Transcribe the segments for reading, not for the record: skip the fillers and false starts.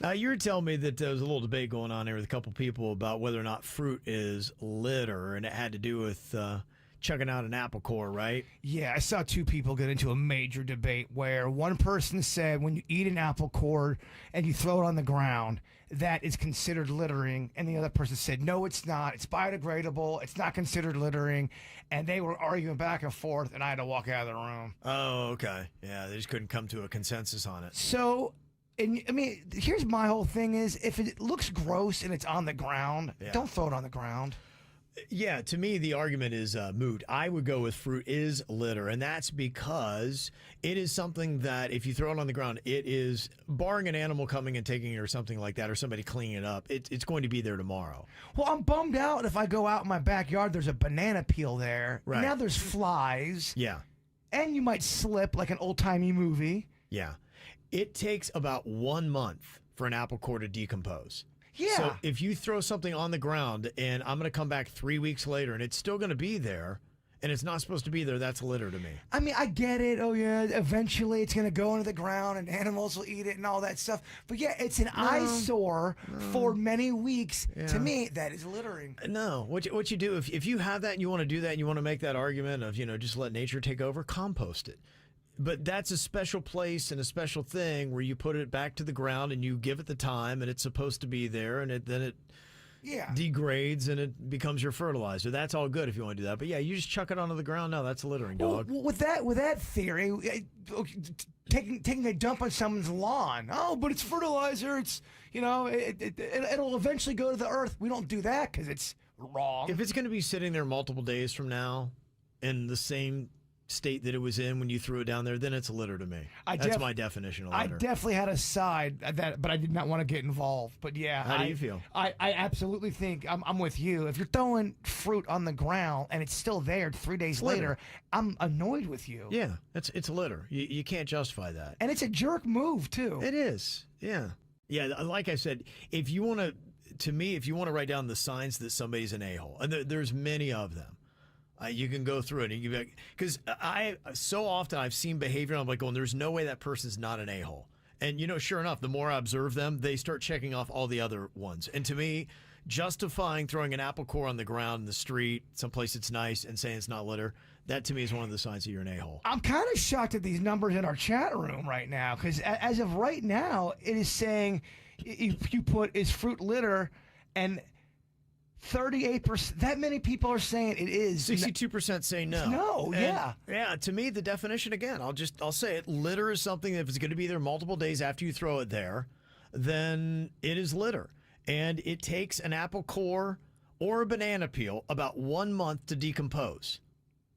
Now, you were telling me that there was a little debate going on there with a couple people about whether or not fruit is litter, and it had to do with chucking out an apple core, right? Yeah, I saw two people get into a major debate where one person said when you eat an apple core and you throw it on the ground, that is considered littering. And the other person said, no, it's not. It's biodegradable. It's not considered littering. And they were arguing back and forth, and I had to walk out of the room. Oh, okay. Yeah, they just couldn't come to a consensus on it. So, and I mean, here's my whole thing is, if it looks gross and it's on the ground, don't throw it on the ground. Yeah, to me, the argument is moot. I would go with fruit is litter, and that's because it is something that if you throw it on the ground, it is, barring an animal coming and taking it or something like that, or somebody cleaning it up, it's going to be there tomorrow. Well, I'm bummed out if I go out in my backyard, there's a banana peel there. Right. Now there's flies. Yeah. And you might slip like an old-timey movie. Yeah. It takes about 1 month for an apple core to decompose. Yeah. So if you throw something on the ground and I'm going to come back 3 weeks later and it's still going to be there and it's not supposed to be there, that's litter to me. I mean, I get it. Oh, yeah, eventually it's going to go into the ground and animals will eat it and all that stuff. But, yeah, it's an eyesore for many weeks. Yeah. To me, that is littering. No. What you do, if you have that and you want to do that and you want to make that argument of, just let nature take over, compost it. But that's a special place and a special thing where you put it back to the ground and you give it the time and it's supposed to be there, and then it degrades and it becomes your fertilizer. That's all good if you want to do that. But yeah, you just chuck it onto the ground. No, that's a littering, dog. Well, with that theory, taking a dump on someone's lawn. Oh, but it's fertilizer. It's it'll eventually go to the earth. We don't do that because it's wrong. If it's going to be sitting there multiple days from now in the same state that it was in when you threw it down there, then it's a litter to me. That's my definition of litter. I definitely had a side that, but I did not want to get involved. But yeah, how do you feel? I absolutely think I'm with you. If you're throwing fruit on the ground and it's still there 3 days later, I'm annoyed with you. Yeah, it's litter. You can't justify that, and it's a jerk move too. It is. Yeah. Like I said, if you want to write down the signs that somebody's an a-hole, and there's many of them. You can go through it, and you can be because so often I've seen behavior, and I'm like, going, there's no way that person's not an a-hole. And sure enough, the more I observe them, they start checking off all the other ones. And to me, justifying throwing an apple core on the ground in the street, someplace it's nice, and saying it's not litter, that to me is one of the signs that you're an a-hole. I'm kind of shocked at these numbers in our chat room right now, because as of right now, it is saying if you put is fruit litter, and 38%. That many people are saying it is. 62% say no. No, yeah. To me, the definition again. I'll say it. Litter is something that if it's going to be there multiple days after you throw it there, then it is litter, and it takes an apple core or a banana peel about 1 month to decompose.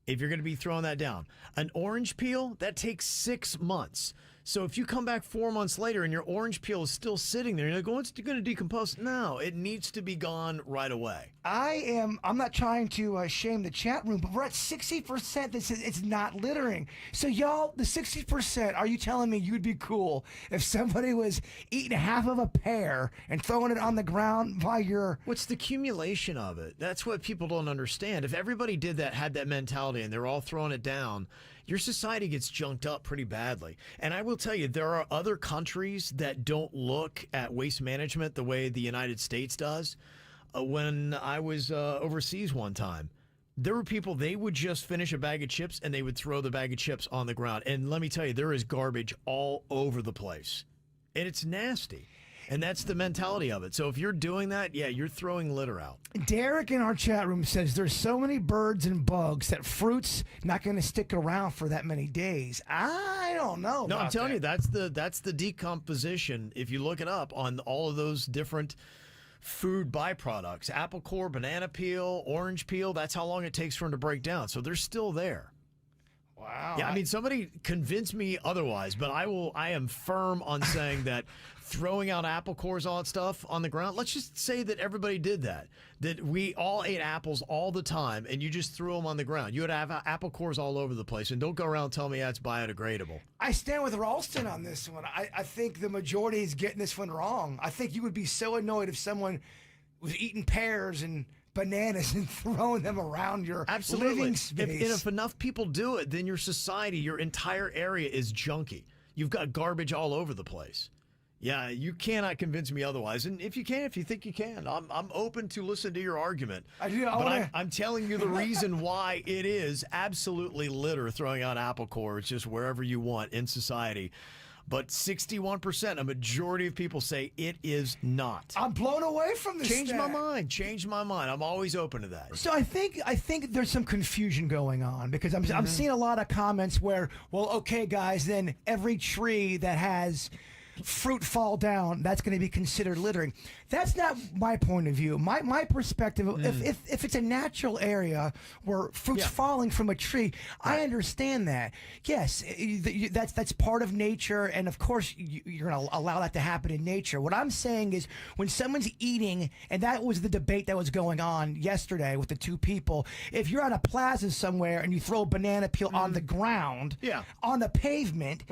If you're going to be throwing that down, an orange peel that takes 6 months. So if you come back 4 months later and your orange peel is still sitting there, you're like, it's going to decompose. No, it needs to be gone right away. I'm not trying to shame the chat room, but we're at 60% that says it's not littering. So y'all, the 60%, are you telling me you'd be cool if somebody was eating half of a pear and throwing it on the ground while you're... What's the accumulation of it? That's what people don't understand. If everybody did that, had that mentality, and they're all throwing it down, your society gets junked up pretty badly. And I will tell you, there are other countries that don't look at waste management the way the United States does. When I was overseas one time, there were people, they would just finish a bag of chips and they would throw the bag of chips on the ground. And let me tell you, there is garbage all over the place. And it's nasty. And that's the mentality of it. So if you're doing that, yeah, you're throwing litter out. Derek in our chat room says there's so many birds and bugs that fruit's not going to stick around for that many days. I don't know. No, I'm telling you, that's the decomposition. If you look it up on all of those different food byproducts, apple core, banana peel, orange peel, that's how long it takes for them to break down. So they're still there. Wow. Yeah, I mean, somebody convince me otherwise, but I am firm on saying that throwing out apple cores, all that stuff on the ground, let's just say that everybody did that we all ate apples all the time, and you just threw them on the ground. You would have apple cores all over the place, and don't go around telling me that's biodegradable. I stand with Ralston on this one. I think the majority is getting this one wrong. I think you would be so annoyed if someone was eating pears and bananas and throwing them around your living space. If enough people do it, then your society, your entire area is junky. You've got garbage all over the place. Yeah, you cannot convince me otherwise. And if you can, if you think you can, I'm open to listen to your argument. I'm telling you the reason why it is absolutely litter throwing out apple cores just wherever you want in society. But 61%, a majority of people say it is not. I'm blown away from this. Change my mind. Change my mind. I'm always open to that. So I think there's some confusion going on because I'm seeing a lot of comments where, well, okay, guys, then every tree that has fruit fall down, that's going to be considered littering. That's not my point of view. My perspective, if it's a natural area where fruit's falling from a tree, I understand that. Yes, that's part of nature, and of course you're going to allow that to happen in nature. What I'm saying is when someone's eating, and that was the debate that was going on yesterday with the two people, if you're at a plaza somewhere and you throw a banana peel on the ground, on the pavement,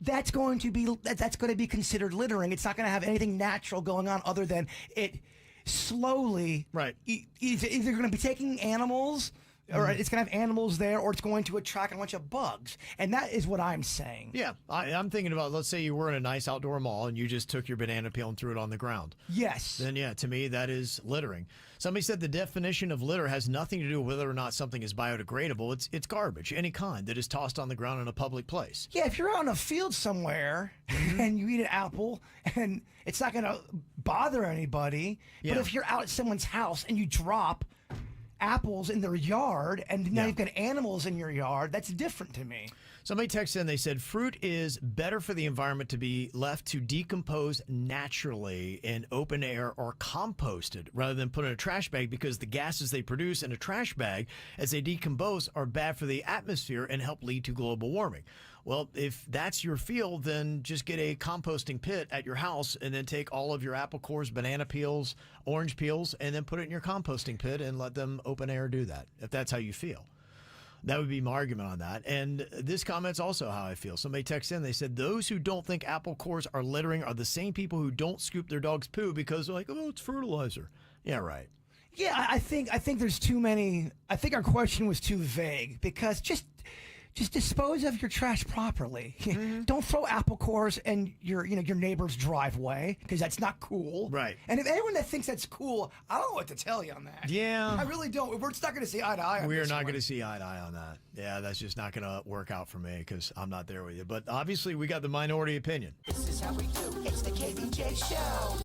that's going to be considered littering. It's not going to have anything natural going on other than it slowly either going to be taking animals or it's going to have animals there, or it's going to attract a bunch of bugs. And that is what I'm saying. Yeah, I'm thinking about, let's say you were in a nice outdoor mall and you just took your banana peel and threw it on the ground. Yes. Then, yeah, to me, that is littering. Somebody said the definition of litter has nothing to do with whether or not something is biodegradable. It's garbage, any kind, that is tossed on the ground in a public place. Yeah, if you're out in a field somewhere and you eat an apple and it's not going to bother anybody, but if you're out at someone's house and you drop apples in their yard and now you've got animals in your yard, that's different to me. Somebody texted in, they said fruit is better for the environment to be left to decompose naturally in open air or composted rather than put in a trash bag, because the gases they produce in a trash bag as they decompose are bad for the atmosphere and help lead to global warming. Well, if that's your field, then just get a composting pit at your house and then take all of your apple cores, banana peels, orange peels, and then put it in your composting pit and let them open air do that, if that's how you feel. That would be my argument on that. And this comment's also how I feel. Somebody texted in, they said, those who don't think apple cores are littering are the same people who don't scoop their dog's poo because they're like, oh, it's fertilizer. Yeah, right. Yeah, I think there's too many. I think our question was too vague because just dispose of your trash properly. Don't throw apple cores in your neighbor's driveway because that's not cool. Right. And if anyone that thinks that's cool, I don't know what to tell you on that. Yeah. I really don't. We're just not going to see eye to eye on this. We're not going to see eye to eye on that. Yeah, that's just not going to work out for me because I'm not there with you. But obviously, we got the minority opinion. This is how we do. It's the KBJ Show.